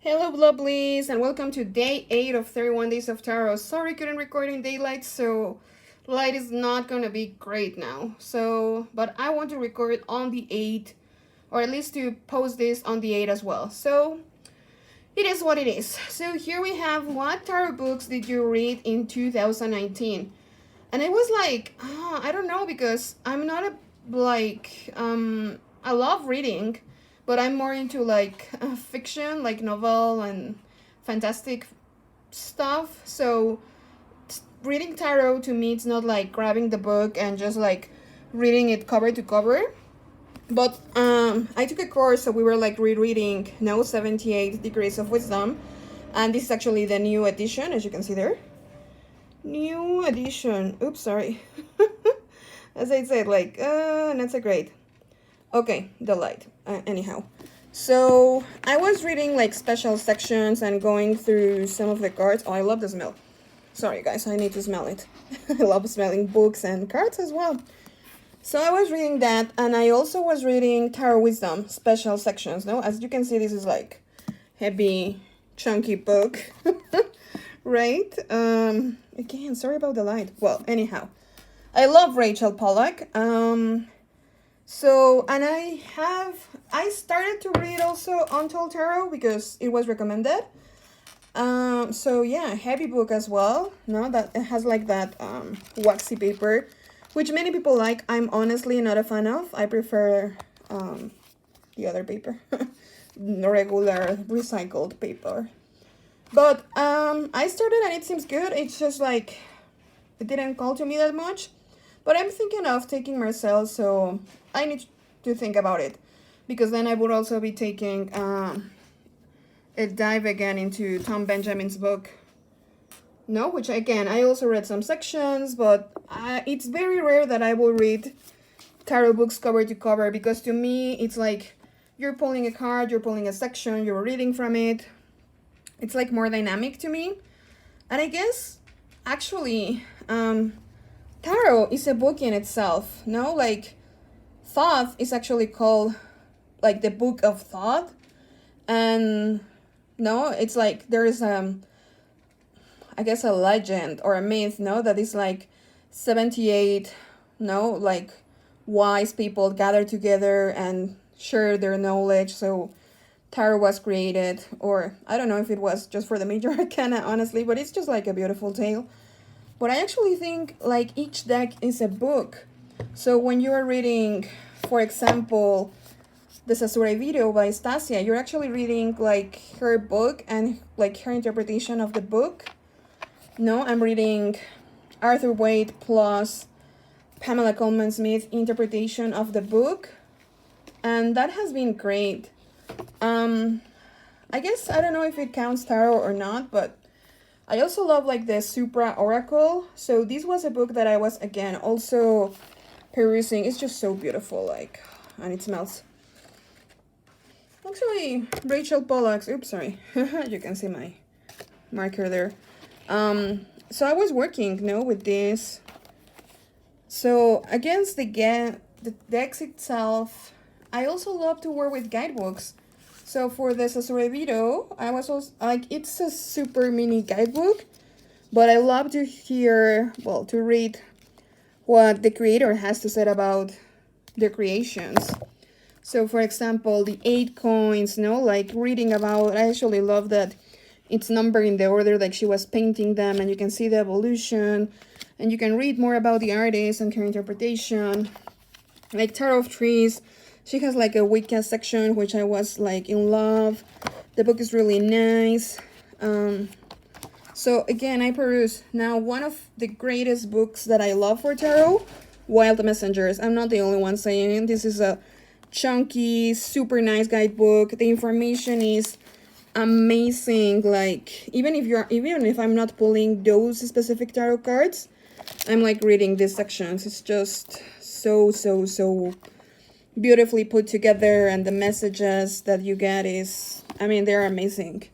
Hello, lovelies, and welcome to day 8 of 31 Days of Tarot. Sorry, couldn't record in daylight, so light is not gonna be great now. But I want to record on the 8, or at least to post this on the 8 as well. So, it is what it is. So, here we have what tarot books did you read in 2019? And it was like, I don't know, because I'm not I love reading, but I'm more into fiction, like novel and fantastic stuff. So reading tarot to me, it's not like grabbing the book and just like reading it cover to cover. But I took a course, so we were like rereading 78 Degrees of Wisdom, and this is actually the new edition, as you can see there. New edition. Oops, sorry. As I said, not so great. Okay, the light. Anyhow. So, I was reading like special sections and going through some of the cards. Oh, I love the smell. Sorry, guys, I need to smell it. I love smelling books and cards as well. So, I was reading that, and I also was reading Tarot Wisdom special sections. No, as you can see, this is like heavy, chunky book. Right? Again, sorry about the light. Well, anyhow, I love Rachel Pollack. And I started to read also Untold Tarot because it was recommended. So yeah, heavy book as well. No, that it has like that waxy paper, which many people like. I'm honestly not a fan of. I prefer the other paper, regular recycled paper. But I started and it seems good. It's just like it didn't call to me that much. But I'm thinking of taking Marcel, so I need to think about it. Because then I would also be taking a dive again into Tom Benjamin's book. No, which again, I also read some sections, but it's very rare that I will read tarot books cover to cover. Because to me, it's like you're pulling a card, you're pulling a section, you're reading from it. It's like more dynamic to me. And I guess, actually, tarot is a book in itself. No, like Thoth is actually called like the book of thought. And no, it's like there is I guess a legend or a myth, no, that is like 78, no, like wise people gather together and share their knowledge. So tarot was created, or I don't know if it was just for the major arcana, honestly, but it's just like a beautiful tale. But I actually think like each deck is a book. So when you are reading, for example, the Sasure video by Stasia, you're actually reading like her book and like her interpretation of the book. No, I'm reading Arthur Waite plus Pamela Coleman Smith interpretation of the book, and that has been great. I guess I don't know if it counts tarot or not, but I also love like the Supra Oracle. So this was a book that I was again also perusing. It's just so beautiful, like, and it smells. Actually, Rachel Pollack's. Oops, sorry. You can see my marker there. So I was working, with this. So against the decks itself, I also love to work with guidebooks. So for the Sasurevito, I was also like, it's a super mini guidebook, but I love to to read what the creator has to say about the creations. So for example, the 8 coins, like reading about, I actually love that it's numbered in the order like she was painting them, and you can see the evolution, and you can read more about the artist and her interpretation. Like Tarot of Trees, she has like a Wicca section, which I was like in love. The book is really nice. So again, I peruse now one of the greatest books that I love for tarot, Wild Messengers. I'm not the only one saying it. This is a chunky, super nice guidebook. The information is amazing. Like even if I'm not pulling those specific tarot cards, I'm like reading these sections. It's just so beautifully put together, and the messages that you get is, I mean, they're amazing.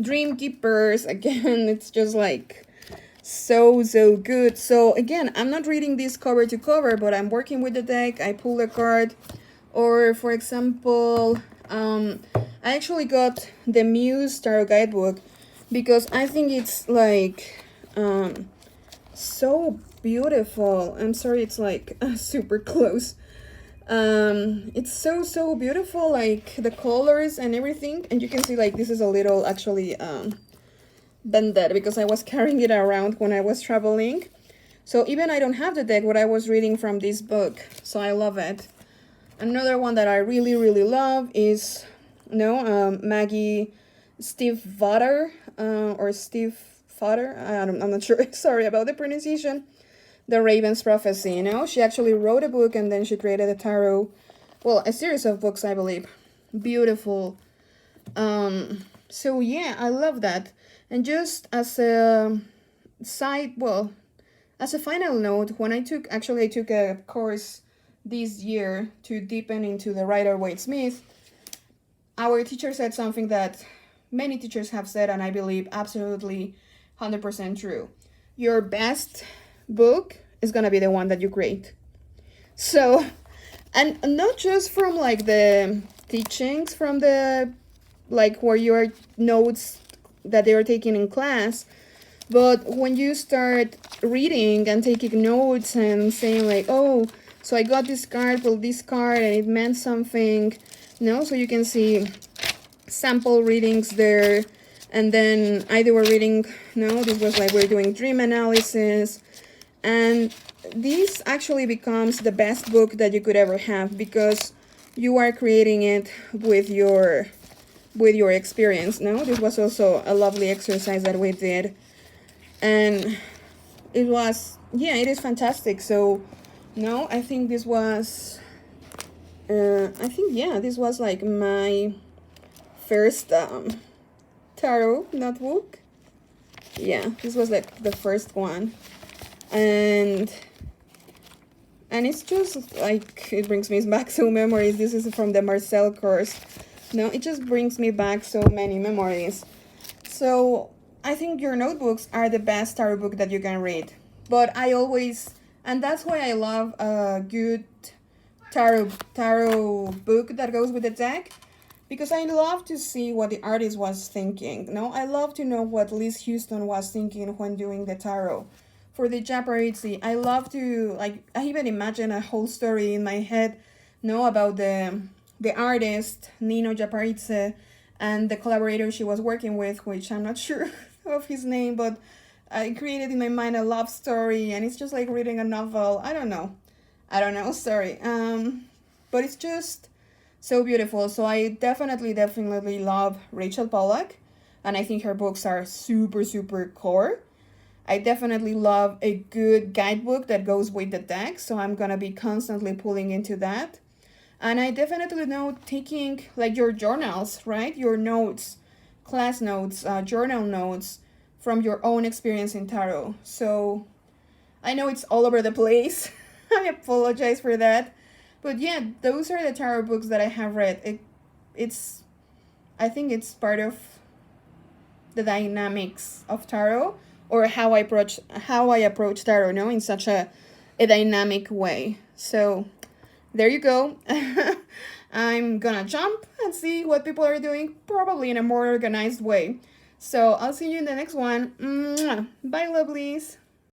Dream Keepers, again, it's just like so good. So again, I'm not reading this cover to cover, but I'm working with the deck. I pull a card Or for example, I actually got the Muse Tarot Guidebook because I think it's like so beautiful. I'm sorry, it's like super close. It's so beautiful, like the colors and everything. And you can see like this is a little actually bended because I was carrying it around when I was traveling. So even I don't have the deck, what I was reading from this book. So I love it. Another one that I really love is Maggie Steve Vader or Steve Vader. I'm not sure. Sorry about the pronunciation. The Raven's Prophecy. She actually wrote a book and then she created a tarot. Well, a series of books, I believe. Beautiful. So yeah, I love that. And just as a as a final note, when I took a course this year to deepen into the Rider-Waite Smith, our teacher said something that many teachers have said, and I believe absolutely 100% true. Your best book is gonna be the one that you create. So, and not just from like the teachings from the like where your notes that they are taking in class, but when you start reading and taking notes and saying like, oh, so I got this card, pulled this card, and it meant something, so you can see sample readings there. And then either we're reading, this was like we're doing dream analysis. And this actually becomes the best book that you could ever have because you are creating it with your experience. This was also a lovely exercise that we did. And it is fantastic. So I think this was this was like my first tarot notebook. Yeah, this was like the first one. And it's just like it brings me back so memories. This is from the Marcel course. It just brings me back so many memories. So I think your notebooks are the best tarot book that you can read. But and that's why I love a good tarot book that goes with the deck, because I love to see what the artist was thinking. I love to know what Liz Houston was thinking when doing the tarot. For the Japarizzi, I love to, I even imagine a whole story in my head, about the artist, Nino Japarizzi, and the collaborator she was working with, which I'm not sure of his name, but I created in my mind a love story, and it's just like reading a novel. I don't know, sorry. But it's just so beautiful. So I definitely love Rachel Pollack, and I think her books are super core. I definitely love a good guidebook that goes with the deck, so I'm gonna be constantly pulling into that. And I definitely know taking like your journals, right? Your notes, class notes, journal notes from your own experience in tarot. So I know it's all over the place. I apologize for that. But yeah, those are the tarot books that I have read. I think it's part of the dynamics of tarot, or how I approach tarot, in such a dynamic way. So there you go. I'm gonna jump and see what people are doing, probably in a more organized way. So I'll see you in the next one. Mwah. Bye, lovelies.